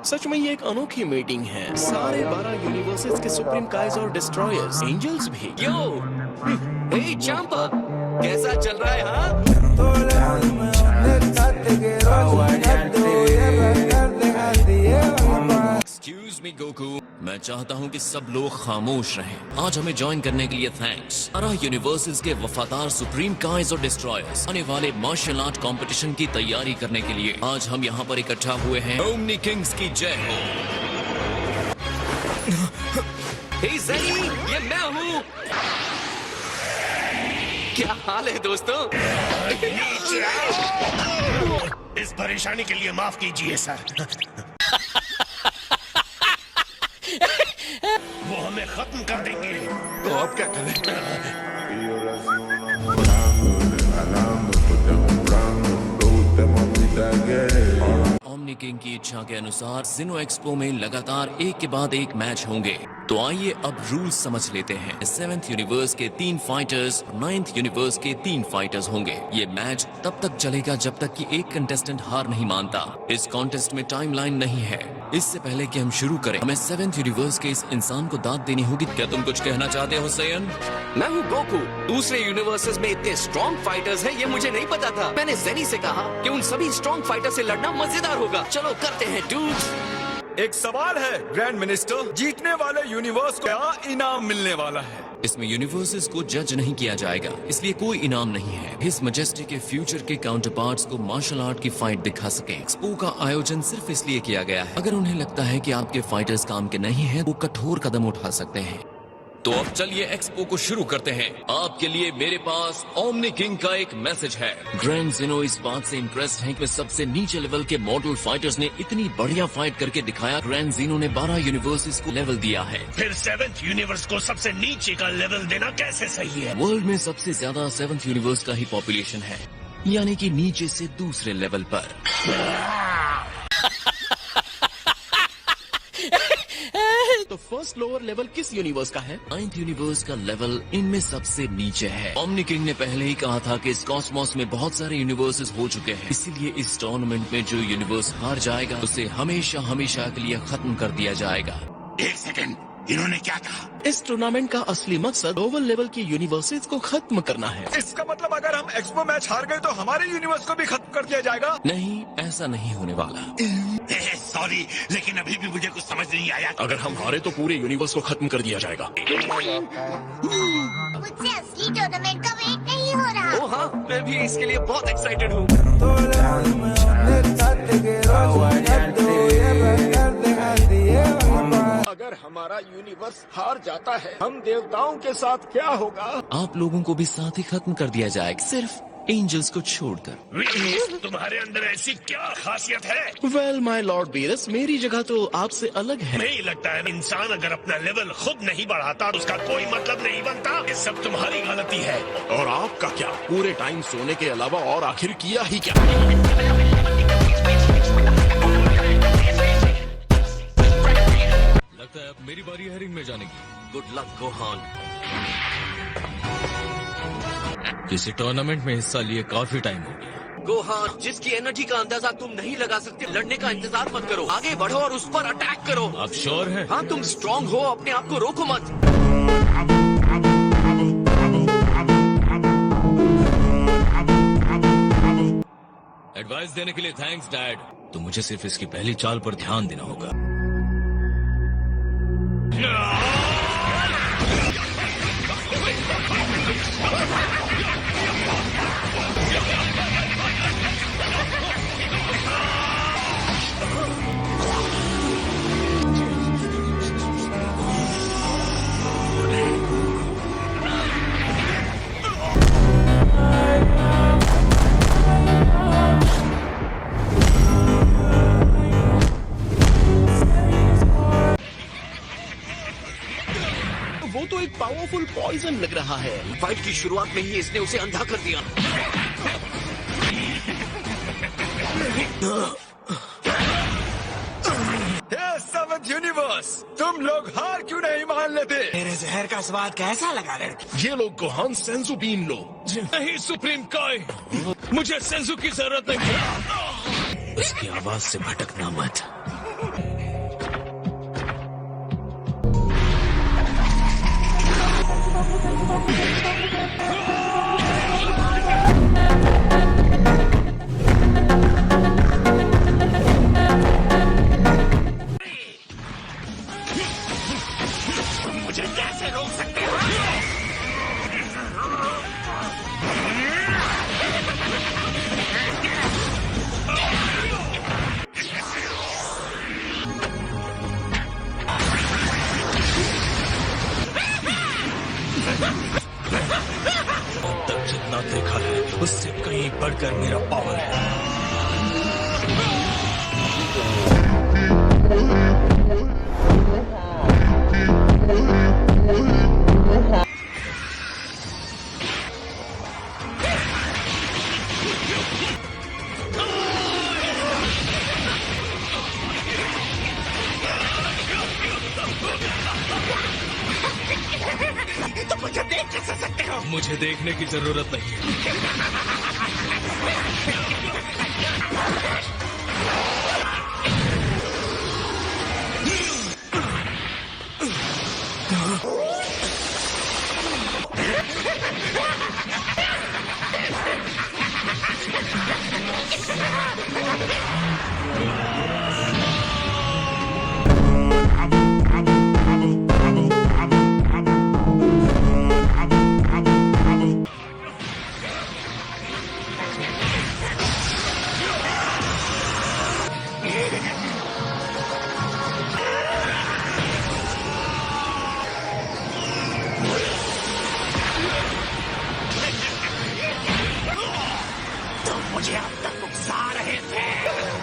सच में ये एक अनोखी मीटिंग है। सारे 12 यूनिवर्सेस के सुप्रीम काइज और डिस्ट्रॉयर्स, एंजल्स भी। यो, हे चांपा, कैसा चल रहा है हाँ? एक्सक्यूज मी गोकू, मैं चाहता हूँ कि सब लोग खामोश रहें। आज हमें ज्वाइन करने के लिए थैंक्स। 12 यूनिवर्सेस के वफादार सुप्रीम काइज और डिस्ट्रॉयर्स आने वाले मार्शल आर्ट कंपटीशन की तैयारी करने के लिए आज हम यहाँ पर इकट्ठा हुए हैं। ओमनी किंग्स की जय हो। हे ज़ेनी, ये मैं हूँ। क्या हाल है दोस्तों? इस परेशानी के लिए माफ कीजिए सर। वो हमें खत्म कर देंगे। तो अब क्या करें? ओमनी किंग की इच्छा के अनुसार ज़ीनो एक्सपो में लगातार एक के बाद एक मैच होंगे। तो आइए अब रूल्स समझ लेते हैं। 7th यूनिवर्स के 3 फाइटर्स, 9th यूनिवर्स के 3 फाइटर्स होंगे। ये मैच तब तक चलेगा जब तक कि एक कंटेस्टेंट हार नहीं मानता। इस कॉन्टेस्ट में टाइमलाइन नहीं है। इससे पहले कि हम शुरू करें, हमें 7th यूनिवर्स के इस इंसान को दाद देनी होगी। क्या तुम कुछ कहना चाहते हो सैयन? मैं हूँ गोकू। दूसरे यूनिवर्सेस में इतने स्ट्रॉन्ग फाइटर्स हैं, ये मुझे नहीं पता था। मैंने ज़ेनी से कहा कि उन सभी स्ट्रॉन्ग फाइटर से लड़ना मजेदार होगा। चलो करते हैं डूड्स। एक सवाल है ग्रैंड मिनिस्टर, जीतने वाले यूनिवर्स को क्या इनाम मिलने वाला है? इसमें यूनिवर्सेस को जज नहीं किया जाएगा, इसलिए कोई इनाम नहीं है। हिज मैजेस्टी के फ्यूचर के काउंटर पार्ट्स को मार्शल आर्ट की फाइट दिखा सके। एक्सपो का आयोजन सिर्फ इसलिए किया गया है। अगर उन्हें लगता है कि आपके फाइटर्स काम के नहीं हैं, वो कठोर कदम उठा सकते हैं। तो अब चलिए एक्सपो को शुरू करते हैं। आपके लिए मेरे पास ओमनी किंग का एक मैसेज है। ग्रैंड ज़ीनो इस बात से इम्प्रेस्ड हैं कि सबसे नीचे लेवल के मॉडल फाइटर्स ने इतनी बढ़िया फाइट करके दिखाया। ग्रैंड ज़ीनो ने 12 यूनिवर्सेस को लेवल दिया है। फिर 7th यूनिवर्स को सबसे नीचे का लेवल देना कैसे सही है? वर्ल्ड में सबसे ज्यादा 7th यूनिवर्स का ही पॉपुलेशन है, यानी कि नीचे से दूसरे लेवल पर। तो फर्स्ट लोअर लेवल किस यूनिवर्स का है? 9th यूनिवर्स का लेवल इनमें सबसे नीचे है। ओमनी किंग ने पहले ही कहा था कि इस कॉस्मोस में बहुत सारे यूनिवर्सेस हो चुके हैं, इसीलिए इस टूर्नामेंट में जो यूनिवर्स हार जाएगा उसे हमेशा हमेशा के लिए खत्म कर दिया जाएगा। एक सेकंड, इन्होंने क्या कहा? इस टूर्नामेंट का असली मकसद लोअर लेवल की यूनिवर्सेस को खत्म करना है। इसका मतलब अगर हम एक्सपो मैच हार गए तो हमारे यूनिवर्स को भी खत्म कर दिया जाएगा? नहीं, ऐसा नहीं होने वाला। सॉरी, लेकिन अभी भी मुझे कुछ समझ नहीं आया। अगर हम हारे तो पूरे यूनिवर्स को खत्म कर दिया जाएगा। मुझसे असली टूर्नामेंट का वेट नहीं हो रहा। ओ हाँ, मैं भी इसके लिए बहुत एक्साइटेड हूँ। अगर हमारा यूनिवर्स हार जाता है, हम देवताओं के साथ क्या होगा? आप लोगों को भी साथ ही खत्म कर दिया जाएगा, सिर्फ एंजल्स को छोड़कर। तुम्हारे अंदर ऐसी क्या खासियत है? वेल माय लॉर्ड बीरस, मेरी जगह तो आपसे अलग है। नहीं लगता है इंसान अगर अपना लेवल खुद नहीं बढ़ाता तो उसका कोई मतलब नहीं बनता। ये सब तुम्हारी गलती है। और आपका क्या? पूरे टाइम सोने के अलावा और आखिर किया ही क्या? लगता है अब मेरी बारी है रिंग में जाने की। Good luck Gohan. किसी टूर्नामेंट में हिस्सा लिए काफी टाइम हो गया। गोहान, जिसकी एनर्जी का अंदाजा तुम नहीं लगा सकते, लड़ने का इंतजार मत करो। आगे बढ़ो और उस पर अटैक करो। आप श्योर हैं? हाँ, तुम स्ट्रॉन्ग हो, अपने आप को रोको मत। एडवाइस देने के लिए थैंक्स डैड। तो मुझे सिर्फ इसकी पहली चाल पर ध्यान देना होगा। वो तो एक पावरफुल पॉइजन लग रहा है। फाइट की शुरुआत में ही इसने उसे अंधा कर दिया। सेवंथ यूनिवर्स, तुम लोग हार क्यों नहीं मान लेते? मेरे जहर का स्वाद कैसा लगा लड़की? ये लोग गोहान सेंसु पीन लो। नहीं सुप्रीम काय, मुझे सेंसु की जरूरत नहीं। उसकी आवाज से भटकना मत। मुझे कैसे रोक सकते हो? अब तक जितना देखा है उससे कहीं बढ़कर मेरा पावर है। तो मुझे देख कैसे सकते हो? मुझे देखने की जरूरत नहीं है। तुम मुझे अब तक उकसा रहे थे।